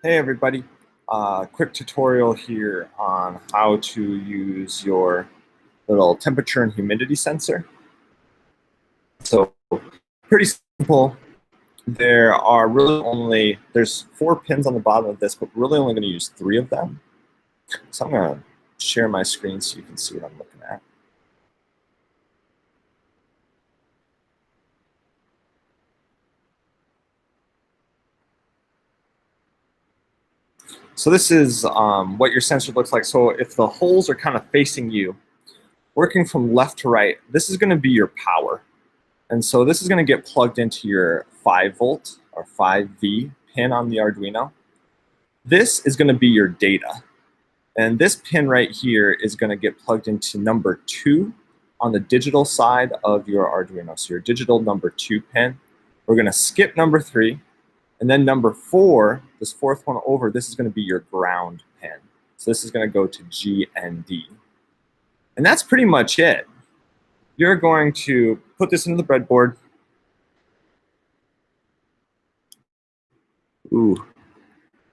Hey everybody, quick tutorial here on how to use your little temperature and humidity sensor. So pretty simple. There's 4 pins on the bottom of this, but we're really only going to use 3 of them. So I'm going to share my screen so you can see what I'm looking at. So this is what your sensor looks like. So if the holes are kind of facing you, working from left to right, this is going to be your power. And so this is going to get plugged into your 5-volt or 5V pin on the Arduino. This is going to be your data. And this pin right here is going to get plugged into number 2 on the digital side of your Arduino. So your digital number 2 pin. We're going to skip number 3. And then number 4, this 4th one over, this is going to be your ground pin. So this is going to go to G and D. And that's pretty much it. You're going to put this into the breadboard. Ooh.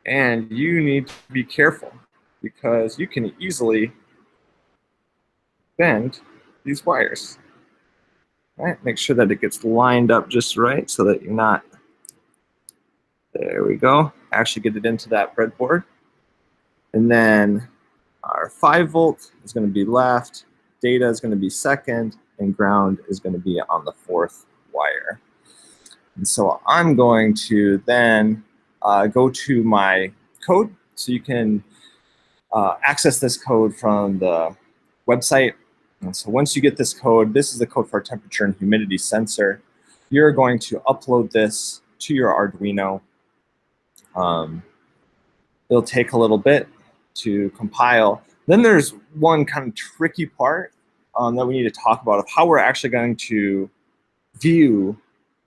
And you need to be careful because you can easily bend these wires. All right, make sure that it gets lined up just right so that you're not, there we go, actually get it into that breadboard. And then our 5-volt is going to be left, data is going to be second, and ground is going to be on the 4th wire. And so I'm going to then go to my code. So you can access this code from the website. And so once you get this code, this is the code for our temperature and humidity sensor. You're going to upload this to your Arduino. It'll take a little bit to compile. Then there's one kind of tricky part that we need to talk about of how we're actually going to view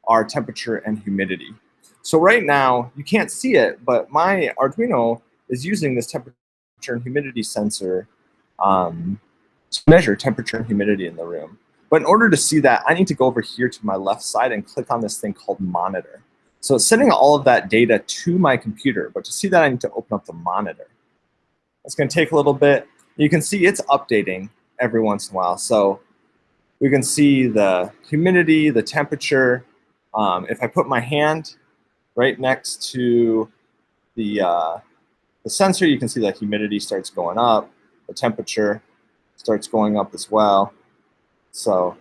our temperature and humidity. So right now, you can't see it, but my Arduino is using this temperature and humidity sensor to measure temperature and humidity in the room. But in order to see that, I need to go over here to my left side and click on this thing called monitor. So it's sending all of that data to my computer, but to see that, I need to open up the monitor. It's going to take a little bit. You can see it's updating every once in a while. So we can see the humidity, the temperature. If I put my hand right next to the sensor, you can see that humidity starts going up. The temperature starts going up as well. So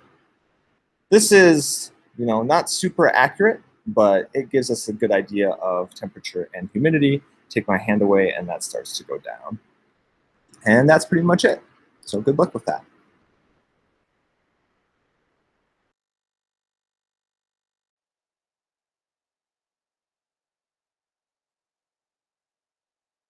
this is, not super accurate, but it gives us a good idea of temperature and humidity. Take my hand away, and that starts to go down. And that's pretty much it. So good luck with that.